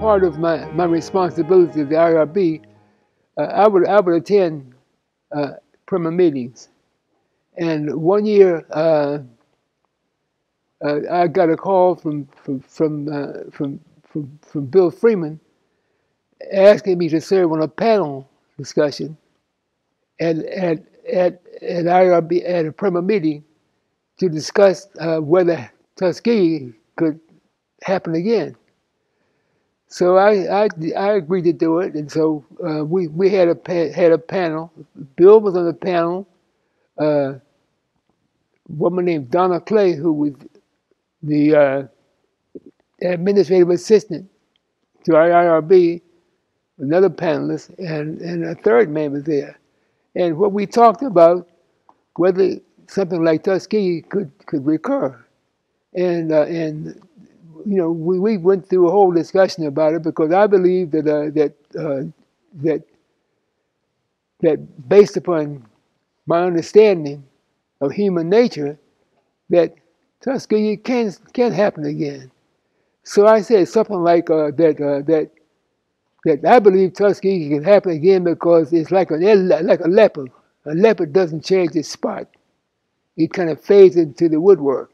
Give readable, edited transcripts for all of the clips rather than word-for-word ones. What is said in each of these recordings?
part of my responsibility at the IRB, I would attend PRIM&R meetings. And one year, I got a call from Bill Freeman asking me to serve on a panel discussion at IRB at a PRIM&R meeting to discuss whether Tuskegee could happen again. So I agreed to do it, and so we had a panel. Bill was on the panel. A woman named Donna Clay, who was the administrative assistant to our IRB, another panelist, and a third man was there. And what we talked about, whether something like Tuskegee could recur. And you know, we went through a whole discussion about it, because I believe that based upon my understanding of human nature, that Tuskegee can happen again. So I said something like that I believe Tuskegee can happen again because it's like a leopard. A leopard doesn't change its spot. It kind of fades into the woodwork.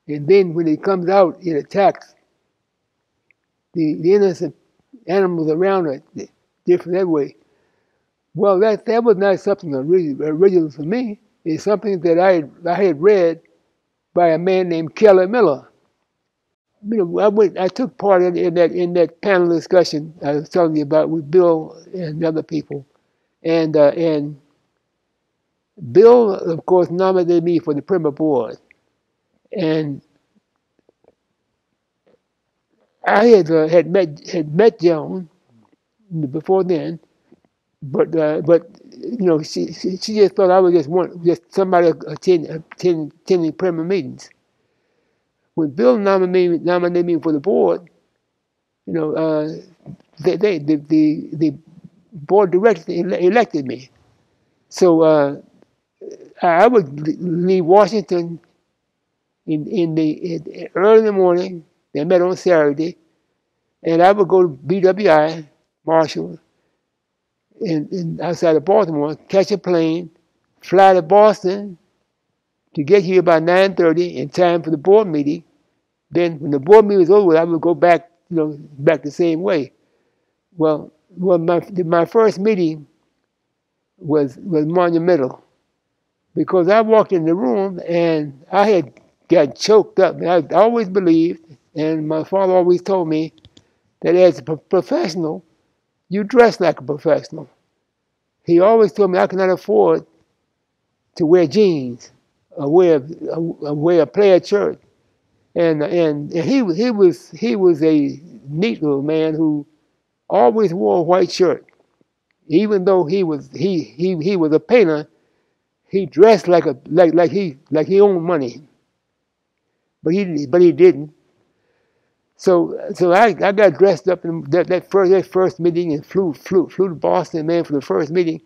And then when it comes out, it attacks the innocent animals around it, different that way. Well, that was not something original for me. It's something that I had read by a man named Kelly Miller. You know, I took part in that panel discussion I was telling you about with Bill and other people, and Bill, of course, nominated me for the PRIM&R board, and I had met Joan before then, but you know, she just thought I was just somebody attending PRIM&R meetings. When Bill nominated me for the board, you know, the board directors elected me. So I would leave Washington early in the morning. They met on Saturday, and I would go to BWI, Marshall, in outside of Baltimore, catch a plane, fly to Boston to get here by 9:30 in time for the board meeting. Then when the board meeting was over, I would go back, you know, back the same way. Well, my first meeting was monumental, because I walked in the room and I had got choked up. And I always believed, and my father always told me, that as a professional, you dress like a professional. He always told me I could not afford to wear jeans or wear a plaid shirt. And he was a neat little man who always wore a white shirt. Even though he was a painter, he dressed like he owned money. But he didn't. So I got dressed up in that first meeting and flew to Boston, man, for the first meeting.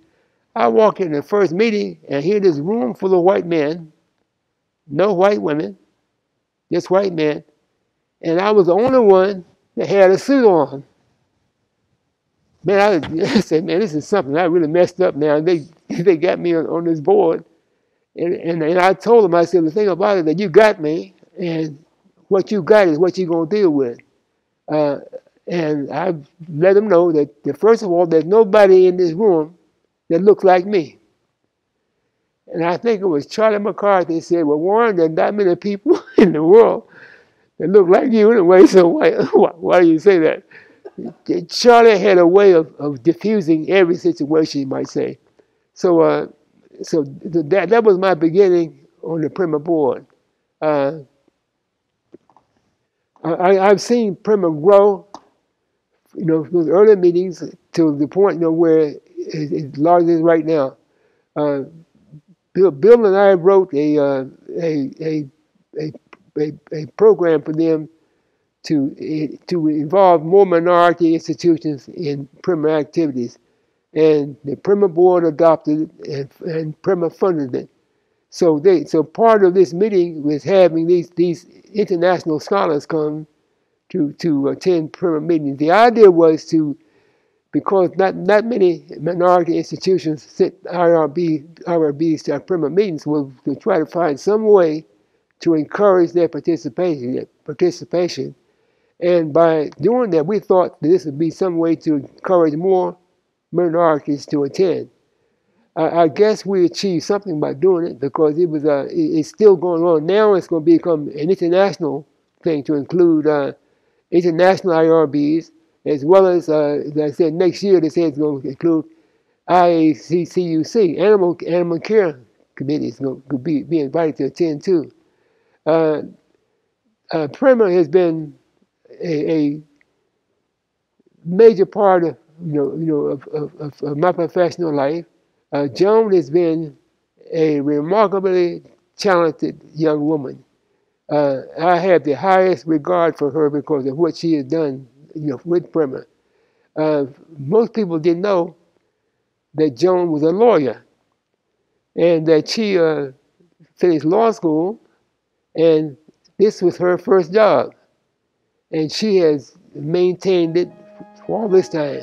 I walk in the first meeting and hear this room full of white men, no white women, just white men, and I was the only one that had a suit on. Man, I said, man, this is something I really messed up now. They got me on this board, and I told them, I said, the thing about it that you got me, and what you got is what you're gonna deal with. And I let them know that first of all, there's nobody in this room that looks like me. And I think it was Charlie McCarthy said, well, Warren, there's not many people in the world that look like you anyway, so why do you say that? Charlie had a way of diffusing every situation, you might say. So that was my beginning on the PRIM&R board. I've seen PRIM&R grow, you know, from the early meetings to the point, you know, where it's large as right now. Bill and I wrote a program for them to involve more minority institutions in PRIM&R activities, and the PRIM&R board adopted it, and PRIM&R funded it. So part of this meeting was having these international scholars come to attend PRIM&R meetings. The idea was to, because not many minority institutions sent IRBs to our PRIM&R meetings, was to try to find some way to encourage their participation. And by doing that, we thought that this would be some way to encourage more minorities to attend. I guess we achieved something by doing it, because it's still going on. Now it's going to become an international thing to include international IRBs, as well as I said, next year they say it's going to include IACUC, animal care committees going to be invited to attend too. PRIM&R has been a major part of of my professional life. Joan has been a remarkably talented young woman. I have the highest regard for her because of what she has done, with PRIM&R. Most people didn't know that Joan was a lawyer, and that she finished law school, and this was her first job, and she has maintained it for all this time.